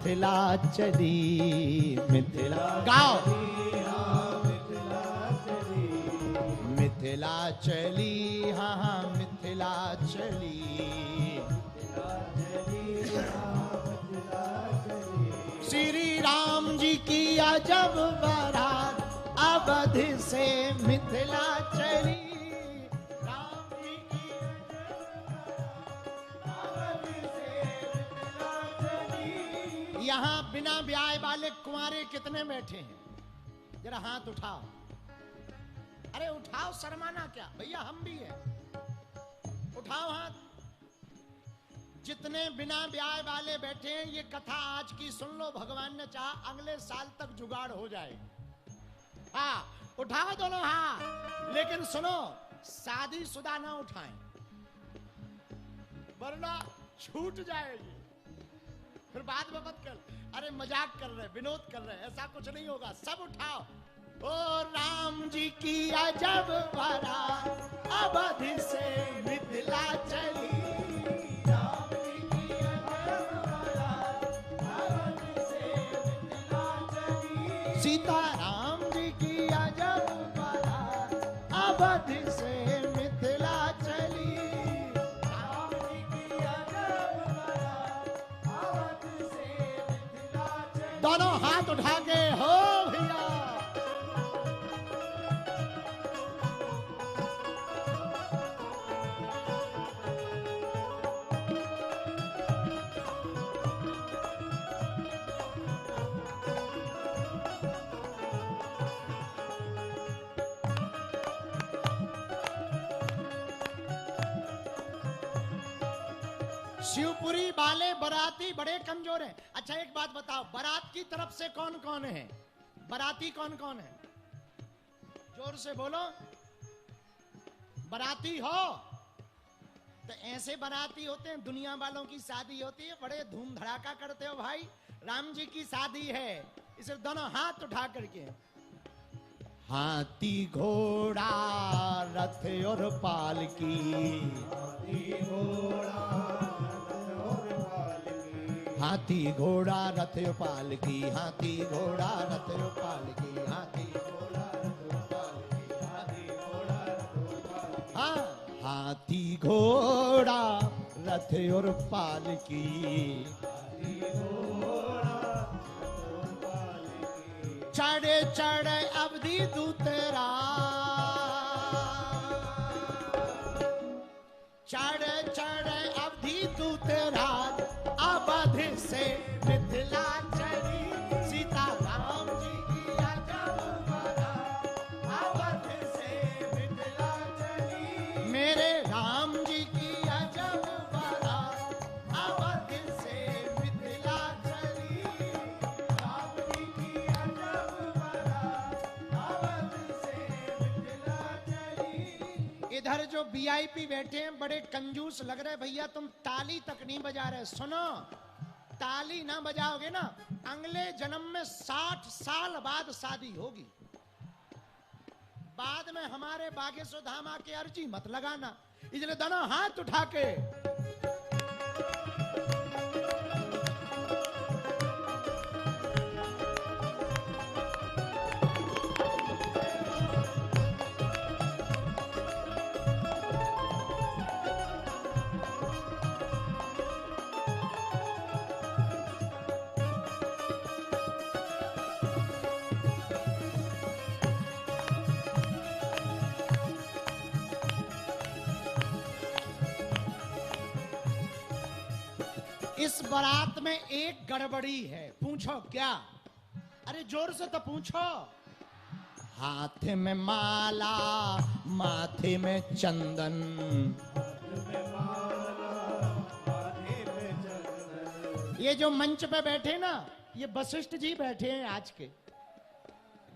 मिथिला चली मिथिला गाओ मिथिला चली हाँ हाँ मिथिला चली श्री राम जी की अजब बारात अवध से मिथिला चली राम जी की अवध से मिथिला चली। यहाँ बिना ब्याह वाले कुंवारे कितने बैठे हैं? जरा हाथ उठाओ। अरे उठाओ, शर्माना क्या भैया, हम भी हैं, उठाओ हाथ। जितने बिना ब्याह वाले बैठे हैं, ये कथा आज की सुन लो, भगवान ने चाहा अगले साल तक जुगाड़ हो जाए। हाँ उठाओ दोनों हाथ, लेकिन सुनो शादीशुदा ना उठाएं, वरना छूट जाएगी, फिर बाद में मत कर। अरे मजाक कर रहे, विनोद कर रहे, ऐसा कुछ नहीं होगा, सब उठाओ। ओ राम जी की अजब बारात अवध से मिथिला चली राम जी की अजब बारात अवध से मिथिला चली सीता राम जी की अजब बारात अवध से मिथिला चली राम जी की अजब बारात अवध से मिथिला चली। दोनों हाथ उठा के हो भैया। शिवपुरी वाले बराती बड़े कमजोर हैं। अच्छा एक बात बताओ, बारात की तरफ से कौन कौन है? बराती कौन कौन है? जोर से बोलो। बराती हो तो ऐसे बराती होते हैं, दुनिया वालों की शादी होती है, बड़े धूम धड़ाका करते हो भाई। राम जी की शादी है, इसे दोनों हाथ उठा करके। हाथी घोड़ा रथ और पालकी, हाथी घोड़ा हाथी घोड़ा रथ पालकी, हाथी घोड़ा रथ पालकी, हाथी घोड़ा रथ पालकी, हाथी घोड़ा रथ पालकी। हाँ हाथी घोड़ा रथ और पालकी, हाथी घोड़ा रथ और पालकी। चढ़े चढ़े अवधि दूतरा, चढ़े चढ़े अवधि दूतरा अवध से मिथिला चली सीता राम जी की अजब बारात अवध से मिथिला चली मेरे राम जी की अजब बारात अवध से मिथिला चली राम जी की अजब बारात अवध से मिथिला चली। इधर जो वीआईपी बैठे हैं बड़े कंजूस लग रहे भैया, तुम ताली तक नहीं बजा रहे। सुनो, ताली ना बजाओगे ना, अगले जन्म में 60 साल बाद शादी होगी। बाद में हमारे बागेश्वर धाम आके अर्जी मत लगाना। इसलिए दोनों हाथ उठा के इस बारात में एक गड़बड़ी है। पूछो क्या? अरे जोर से तो पूछो। हाथ में माला माथे में चंदन, ये जो मंच पे बैठे ना, ये वशिष्ठ जी बैठे हैं आज के।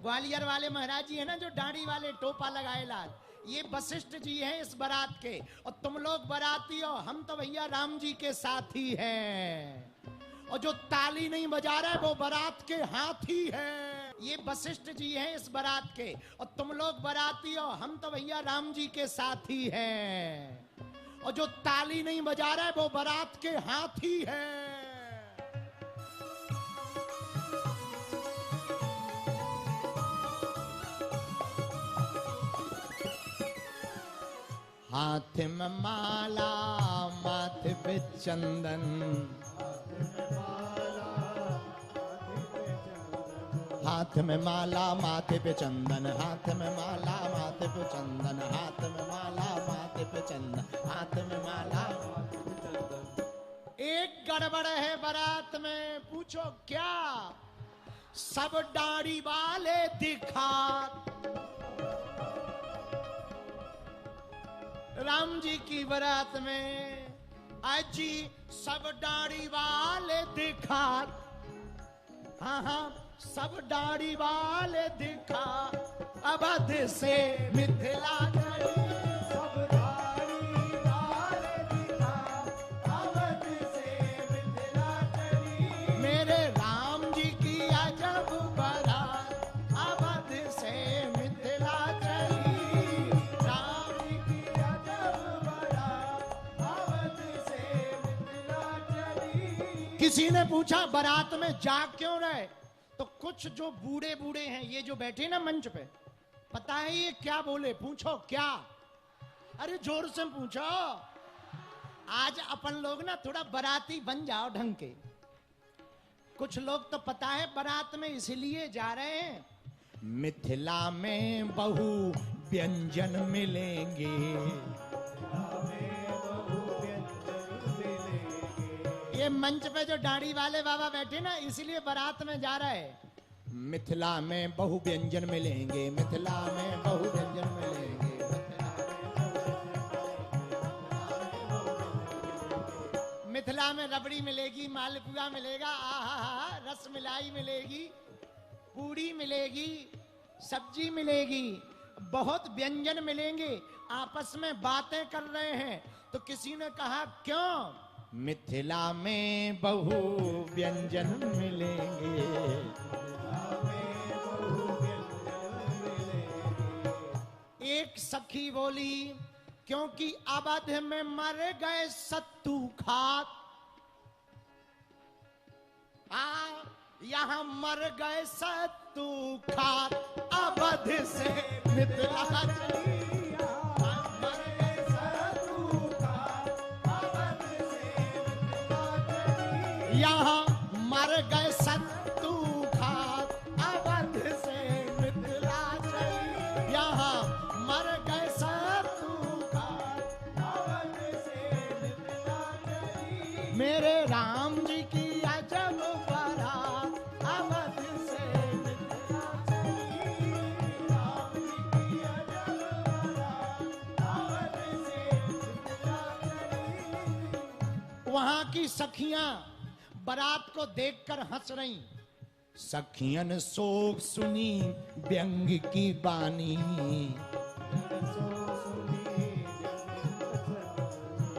ग्वालियर वाले महाराज जी है ना, जो दाढ़ी वाले टोपा लगाए लाल, ये वशिष्ठ जी हैं इस बारात के। और तुम लोग बाराती हो, हम तो भैया राम जी के साथी हैं। और जो ताली नहीं बजा रहा है वो बारात के हाथी है। ये वशिष्ठ जी हैं इस बारात के। और तुम लोग बाराती हो, हम तो भैया राम जी के साथी हैं। और जो ताली नहीं बजा रहा है वो बारात के हाथी है। हाथ में माला माथे पे चंदन, हाथ में माला माथे पे चंदन, हाथ में माला माथे पे चंदन, हाथ में माला माथे पे चंदन, हाथ में माला माथे पे चंदन। एक गड़बड़ है बारात में, पूछो क्या? सब दाढ़ी वाले दिखा, राम जी की बारात में अजी सब दाढ़ी वाले दिखा, हाँ हाँ सब दाढ़ी वाले दिखा, अवध से मिथिला चली, सब दाढ़ी वाले दिखा, अवध से मिथिला चली। मेरे राम जी की अजब बारात, अवध से मिथिला चली, राम जी की अजब बारात, अवध से मिथिला चली। किसी ने पूछा बारात में जाग क्यों रहे? तो कुछ जो बूढ़े बूढ़े हैं, ये जो बैठे ना मंच पे, पता है ये क्या बोले? पूछो क्या? अरे जोर से पूछो। आज अपन लोग ना थोड़ा बाराती बन जाओ ढंग के। कुछ लोग तो पता है बारात में इसलिए जा रहे हैं, मिथिला में बहु व्यंजन मिलेंगे, ये मंच पे जो दाढ़ी वाले बाबा बैठे ना, इसलिए बारात में जा रहे हैं। मिथिला में बहु व्यंजन मिलेंगे, मिथिला में बहु व्यंजन मिलेंगे, मिथिला में रबड़ी मिलेगी, मालपुआ मिलेगा, आहा रस मिलाई मिलेगी, पूड़ी मिलेगी, सब्जी मिलेगी, बहुत व्यंजन मिलेंगे। आपस में बातें कर रहे हैं तो किसी ने कहा क्यों? मिथिला में बहु व्यंजन मिलेंगे, एक सखी बोली क्योंकि अवध में मर गए सत्तू खात, यहाँ मर गए सत्तू खात, अवध से मिथिला चली, यहाँ मर गए सत्तू खात, अवध से मिथिला चली, यहाँ मर गए सत्तू खात, अवध से मिथिला चली। मेरे राम जी की अजब बारात, अवध से मिथिला चली, राम जी की अजब बारात, अवध से मिथिला चली। वहां की सखियां बारात को देखकर हंस रही। सखियन शोक सुनी व्यंग की बानी,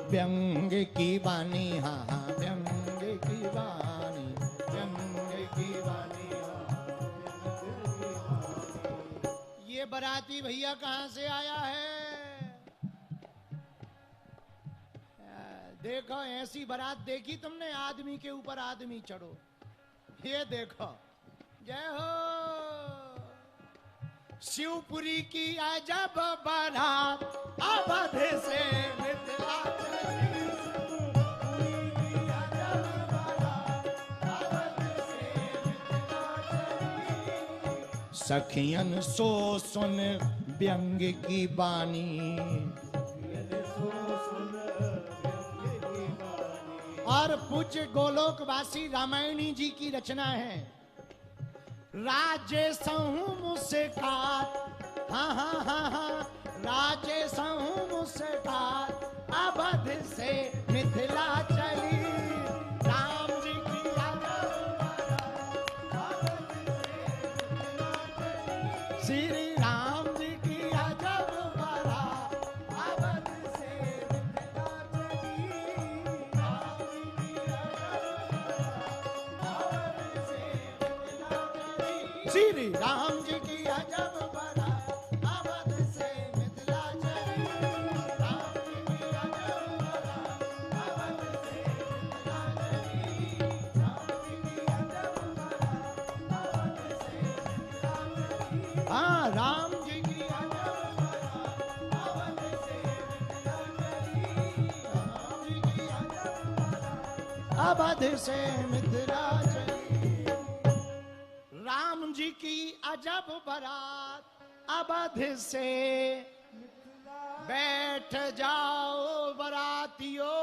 व्यंग की बानी, हाँ हाँ व्यंग की बानी, व्यंग की बानी। ये बाराती भैया कहाँ से आया है? देखो ऐसी बारात देखी तुमने? आदमी के ऊपर आदमी चढ़ो, ये देखो। जय हो। शिवपुरी की अजब बारात, अवध से मिथिला चली, शिवपुरी की अजब बारात, अवध से मिथिला चली। सखियन सो सुन व्यंग की बानी, और पूज्य गोलोकवासी रामायणी जी की रचना है। राजे सहू मुझसे खात, हाँ हाँ हाँ हाँ, राजे सहू मुझसे खात, अवध से मिथिला चली, राम जी की अजब बारात, अवध से मिथिला चली, श्री राम जी की अजब बारात, अवध से मिथिला चली, राम जी की श्री राम जी की अजब बारात, अवध से मिथिला चली, राम जी की अजब बारात, अवध से मिथिला चली, राम जी की अजब बारात, अवध से मिथिला चली। हाँ, राम जी की अजब बारात, अवध से मिथिला अवध से मिथिला चली। राम जी की अजब बारात अवध से बैठ जाओ बरातियों,